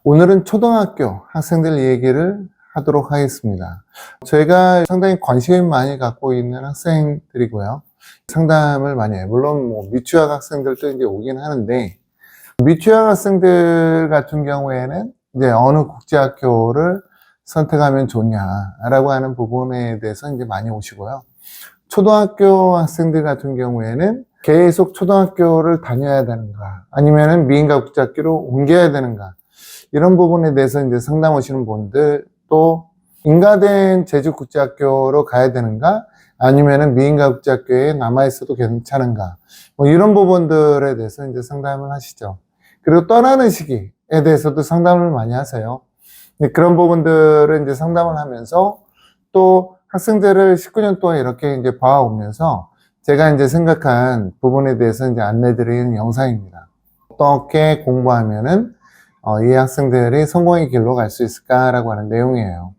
오늘은 초등학교 학생들 얘기를 하도록 하겠습니다. 저희가 상당히 관심을 많이 갖고 있는 학생들이고요. 상담을 많이 해요. 물론 미취학 학생들도 이제 오긴 하는데, 미취학 학생들 같은 경우에는 이제 어느 국제학교를 선택하면 좋냐라고 하는 부분에 대해서 이제 많이 오시고요. 초등학교 학생들 같은 경우에는 계속 초등학교를 다녀야 되는가, 아니면은 미인가 국제학교로 옮겨야 되는가, 이런 부분에 대해서 이제 상담 오시는 분들, 또 인가된 제주국제학교로 가야 되는가, 아니면은 미인가 국제학교에 남아있어도 괜찮은가, 이런 부분들에 대해서 이제 상담을 하시죠. 그리고 떠나는 시기에 대해서도 상담을 많이 하세요. 그런 부분들을 이제 상담을 하면서 또 학생들을 19년 동안 이렇게 이제 봐오면서 제가 이제 생각한 부분에 대해서 이제 안내드리는 영상입니다. 어떻게 공부하면은 이 학생들이 성공의 길로 갈 수 있을까라고 하는 내용이에요.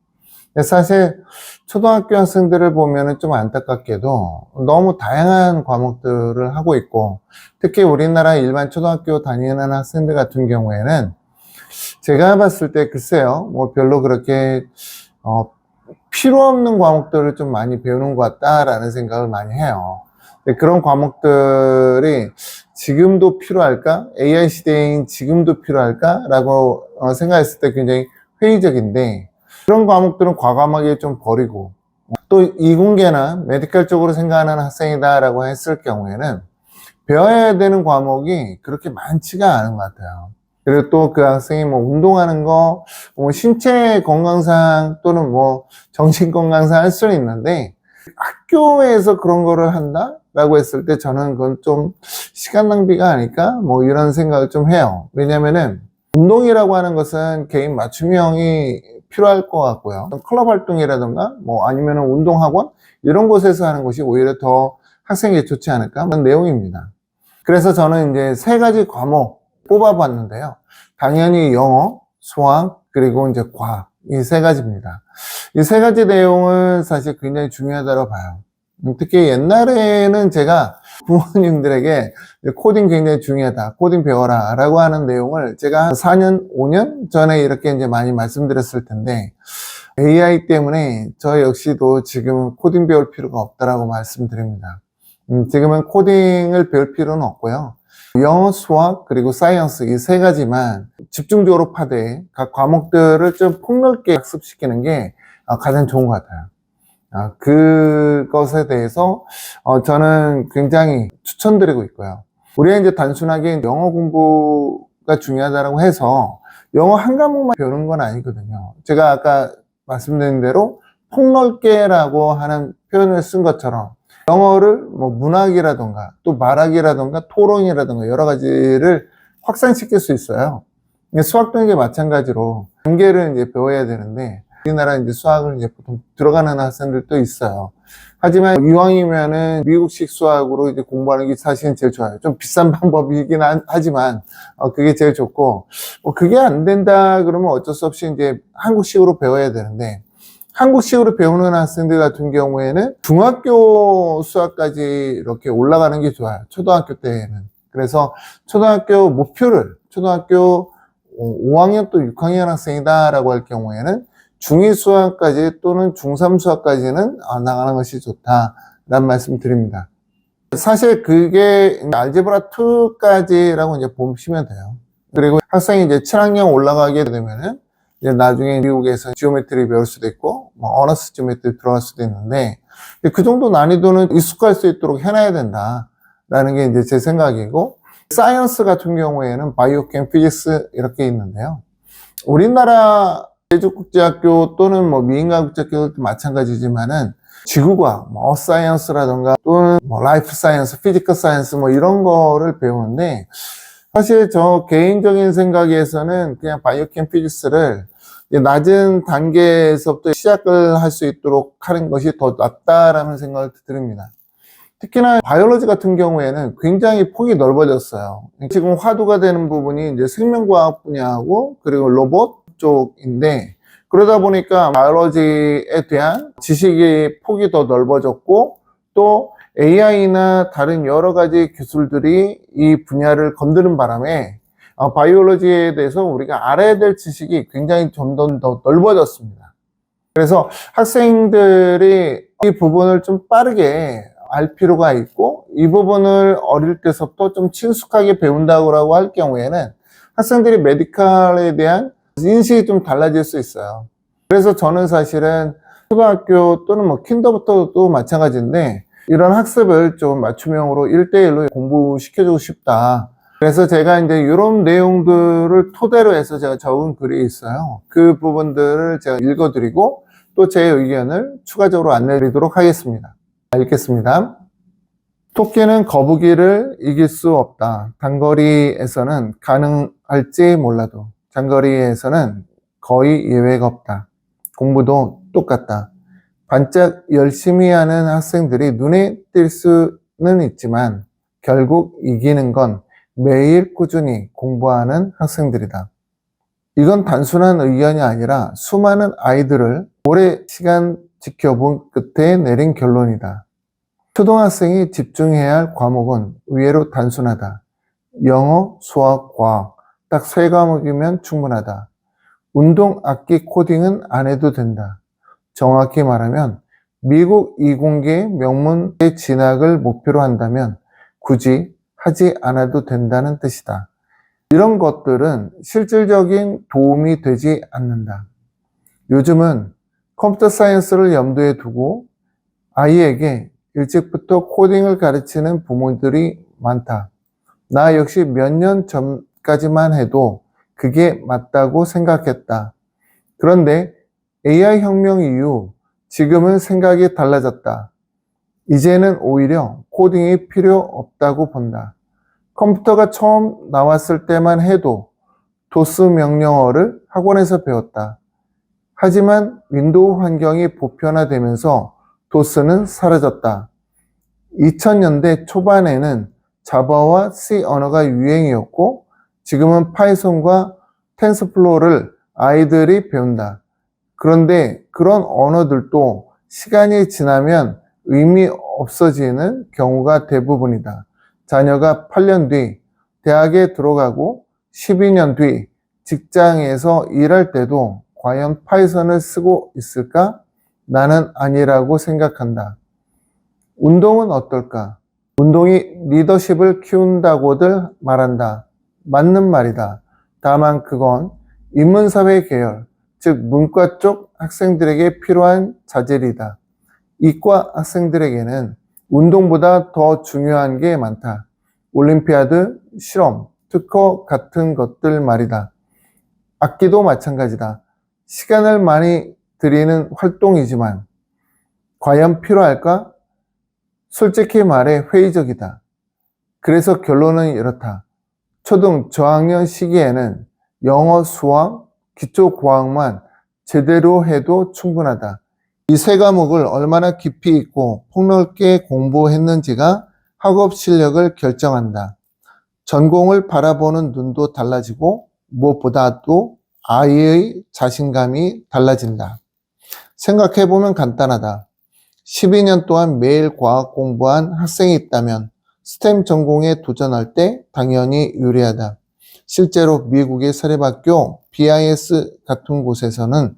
사실 초등학교 학생들을 보면은 좀 안타깝게도 너무 다양한 과목들을 하고 있고, 특히 우리나라 일반 초등학교 다니는 학생들 같은 경우에는 제가 봤을 때 글쎄요, 별로 그렇게 필요 없는 과목들을 좀 많이 배우는 것 같다라는 생각을 많이 해요. 그런 과목들이 지금도 필요할까? AI 시대인 지금도 필요할까? 라고 생각했을 때 굉장히 회의적인데, 그런 과목들은 과감하게 좀 버리고, 또 이공계나 메디컬 쪽으로 생각하는 학생이다 라고 했을 경우에는 배워야 되는 과목이 그렇게 많지가 않은 것 같아요. 그리고 또 그 학생이 운동하는 거, 신체 건강상 또는 정신 건강상 할 수는 있는데, 학교에서 그런 거를 한다? 라고 했을 때 저는 그건 좀 시간 낭비가 아닐까? 이런 생각을 좀 해요. 왜냐면은 운동이라고 하는 것은 개인 맞춤형이 필요할 것 같고요. 클럽 활동이라든가 아니면은 운동학원 이런 곳에서 하는 것이 오히려 더 학생에게 좋지 않을까? 그런 내용입니다. 그래서 저는 이제 3가지 과목 뽑아봤는데요. 당연히 영어, 수학, 그리고 이제 과학, 이 3가지입니다. 이 3가지 내용은 사실 굉장히 중요하다고 봐요. 특히 옛날에는 제가 부모님들에게 코딩 굉장히 중요하다, 코딩 배워라 라고 하는 내용을 제가 한 4년, 5년 전에 이렇게 이제 많이 말씀드렸을 텐데, AI 때문에 저 역시도 지금 코딩 배울 필요가 없다라고 말씀드립니다. 지금은 코딩을 배울 필요는 없고요. 영어, 수학, 그리고 사이언스 이 3가지만 집중적으로 파되 각 과목들을 좀 폭넓게 학습시키는 게 가장 좋은 것 같아요. 그것에 대해서 저는 굉장히 추천드리고 있고요. 우리가 이제 단순하게 영어 공부가 중요하다고 해서 영어 한 과목만 배우는 건 아니거든요. 제가 아까 말씀드린 대로 폭넓게라고 하는 표현을 쓴 것처럼 영어를 문학이라던가 또 말하기라던가 토론이라던가 여러 가지를 확산시킬 수 있어요. 수학도 이제 마찬가지로 단계를 이제 배워야 되는데, 우리나라 이제 수학을 이제 보통 들어가는 학생들도 있어요. 하지만 이왕이면은 미국식 수학으로 이제 공부하는 게 사실은 제일 좋아요. 좀 비싼 방법이긴 하지만 그게 제일 좋고, 그게 안 된다 그러면 어쩔 수 없이 이제 한국식으로 배워야 되는데, 한국식으로 배우는 학생들 같은 경우에는 중학교 수학까지 이렇게 올라가는 게 좋아요. 초등학교 때에는. 그래서 초등학교 목표를 초등학교 5학년 또 6학년 학생이다라고 할 경우에는 중2 수학까지 또는 중3 수학까지는 나가는 것이 좋다라는 말씀 드립니다. 사실 그게 알제브라 2까지라고 이제 보시면 돼요. 그리고 학생이 이제 7학년 올라가게 되면은 이제 나중에 미국에서 지오메트리 배울 수도 있고, 어너스 지오메트리 들어갈 수도 있는데, 그 정도 난이도는 익숙할 수 있도록 해놔야 된다라는 게 이제 제 생각이고, 사이언스 같은 경우에는 바이오캠, 피직스 이렇게 있는데요. 우리나라 제주국제학교 또는 미인가 국제학교도 마찬가지지만은 지구과학, 사이언스라든가 또는 라이프 사이언스, 피지컬 사이언스 이런 거를 배우는데, 사실 저 개인적인 생각에서는 그냥 바이오캠 피직스를 낮은 단계에서부터 시작을 할 수 있도록 하는 것이 더 낫다라는 생각을 드립니다. 특히나 바이올로지 같은 경우에는 굉장히 폭이 넓어졌어요. 지금 화두가 되는 부분이 이제 생명과학 분야하고 그리고 로봇 쪽인데, 그러다 보니까 바이올로지에 대한 지식의 폭이 더 넓어졌고, 또 AI나 다른 여러 가지 기술들이 이 분야를 건드는 바람에 바이올로지에 대해서 우리가 알아야 될 지식이 굉장히 좀 더 넓어졌습니다. 그래서 학생들이 이 부분을 좀 빠르게 알 필요가 있고, 이 부분을 어릴 때서부터 좀 친숙하게 배운다고 할 경우에는 학생들이 메디컬에 대한 인식이 좀 달라질 수 있어요. 그래서 저는 사실은 초등학교 또는 뭐 킨더부터도 마찬가지인데, 이런 학습을 좀 맞춤형으로 1대1로 공부시켜주고 싶다. 그래서 제가 이제 이런 내용들을 토대로 해서 제가 적은 글이 있어요. 그 부분들을 제가 읽어드리고 또 제 의견을 추가적으로 안내드리도록 하겠습니다. 읽겠습니다. 토끼는 거북이를 이길 수 없다. 단거리에서는 가능할지 몰라도 장거리에서는 거의 예외가 없다. 공부도 똑같다. 반짝 열심히 하는 학생들이 눈에 띌 수는 있지만 결국 이기는 건 매일 꾸준히 공부하는 학생들이다. 이건 단순한 의견이 아니라 수많은 아이들을 오래 시간 지켜본 끝에 내린 결론이다. 초등학생이 집중해야 할 과목은 의외로 단순하다. 영어, 수학, 과학 딱 3과목이면 충분하다. 운동, 악기, 코딩은 안 해도 된다. 정확히 말하면 미국 이공계 명문대 진학을 목표로 한다면 굳이 하지 않아도 된다는 뜻이다. 이런 것들은 실질적인 도움이 되지 않는다. 요즘은 컴퓨터 사이언스를 염두에 두고 아이에게 일찍부터 코딩을 가르치는 부모들이 많다. 나 역시 몇 년 전까지만 해도 그게 맞다고 생각했다. 그런데 AI 혁명 이후 지금은 생각이 달라졌다. 이제는 오히려 코딩이 필요 없다고 본다. 컴퓨터가 처음 나왔을 때만 해도 도스 명령어를 학원에서 배웠다. 하지만 윈도우 환경이 보편화되면서 도스는 사라졌다. 2000년대 초반에는 자바와 C 언어가 유행이었고 지금은 파이썬과 텐서플로우를 아이들이 배운다. 그런데 그런 언어들도 시간이 지나면 의미 없어지는 경우가 대부분이다. 자녀가 8년 뒤 대학에 들어가고 12년 뒤 직장에서 일할 때도 과연 파이썬을 쓰고 있을까? 나는 아니라고 생각한다. 운동은 어떨까? 운동이 리더십을 키운다고들 말한다. 맞는 말이다. 다만 그건 인문사회 계열, 즉 문과 쪽 학생들에게 필요한 자질이다. 이과 학생들에게는 운동보다 더 중요한 게 많다. 올림피아드, 실험, 특허 같은 것들 말이다. 악기도 마찬가지다. 시간을 많이 들이는 활동이지만 과연 필요할까? 솔직히 말해 회의적이다. 그래서 결론은 이렇다. 초등 저학년 시기에는 영어, 수학, 기초과학만 제대로 해도 충분하다. 이 3과목을 얼마나 깊이 있고 폭넓게 공부했는지가 학업 실력을 결정한다. 전공을 바라보는 눈도 달라지고 무엇보다도 아이의 자신감이 달라진다. 생각해보면 간단하다. 12년 동안 매일 과학 공부한 학생이 있다면 스템 전공에 도전할 때 당연히 유리하다. 실제로 미국의 사립학교 BIS 같은 곳에서는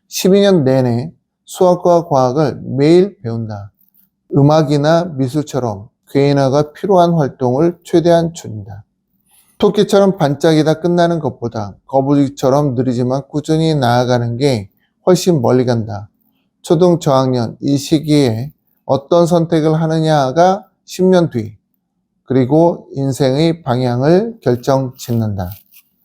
12년 내내 수학과 과학을 매일 배운다. 음악이나 미술처럼 개인화가 필요한 활동을 최대한 줄인다. 토끼처럼 반짝이다 끝나는 것보다 거북이처럼 느리지만 꾸준히 나아가는 게 훨씬 멀리 간다. 초등 저학년 이 시기에 어떤 선택을 하느냐가 10년 뒤 그리고 인생의 방향을 결정짓는다.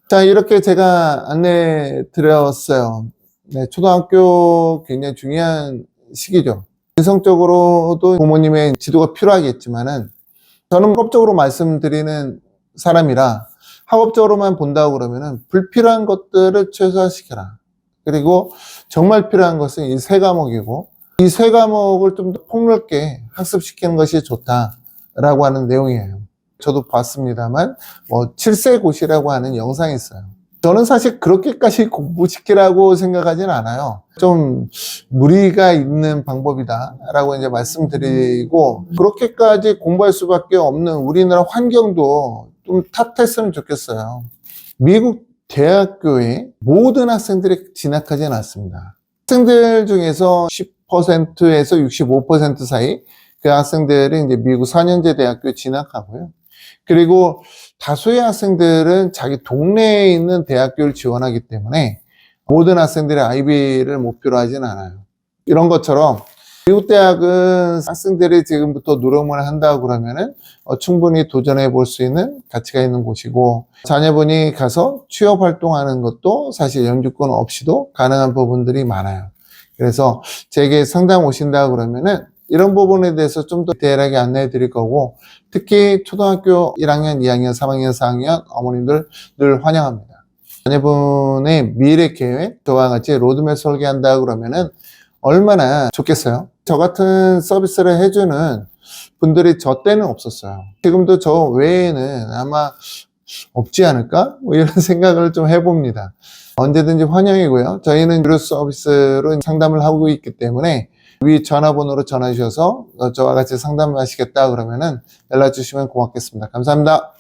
자, 이렇게 제가 안내 드렸어요. 네, 초등학교 굉장히 중요한 시기죠. 인성적으로도 부모님의 지도가 필요하겠지만은 저는 학업적으로 말씀드리는 사람이라 학업적으로만 본다고 그러면은 불필요한 것들을 최소화시켜라. 그리고 정말 필요한 것은 이 3과목이고 이 3과목을 좀 더 폭넓게 학습시키는 것이 좋다라고 하는 내용이에요. 저도 봤습니다만 7세 고시라고 하는 영상이 있어요. 저는 사실 그렇게까지 공부시키라고 생각하진 않아요. 좀 무리가 있는 방법이다라고 이제 말씀드리고 그렇게까지 공부할 수밖에 없는 우리나라 환경도 좀 탓했으면 좋겠어요. 미국 대학교에 모든 학생들이 진학하지는 않습니다. 학생들 중에서 10%에서 65% 사이 그 학생들이 이제 미국 4년제 대학교에 진학하고요. 그리고 다수의 학생들은 자기 동네에 있는 대학교를 지원하기 때문에 모든 학생들이 아이비를 목표로 하진 않아요. 이런 것처럼 미국 대학은 학생들이 지금부터 노력만 한다고 그러면은 충분히 도전해 볼 수 있는 가치가 있는 곳이고, 자녀분이 가서 취업 활동하는 것도 사실 영주권 없이도 가능한 부분들이 많아요. 그래서 제게 상담 오신다 그러면은 이런 부분에 대해서 좀 더 디테일하게 안내해 드릴 거고, 특히 초등학교 1학년, 2학년, 3학년, 4학년 어머님들 늘 환영합니다. 자녀분의 미래 계획, 저와 같이 로드맵 설계한다 그러면은 얼마나 좋겠어요? 저 같은 서비스를 해주는 분들이 저 때는 없었어요. 지금도 저 외에는 아마 없지 않을까? 뭐 이런 생각을 좀 해봅니다. 언제든지 환영이고요. 저희는 유료 서비스로 상담을 하고 있기 때문에 위 전화번호로 전화 주셔서 저와 같이 상담하시겠다 그러면은 연락 주시면 고맙겠습니다. 감사합니다.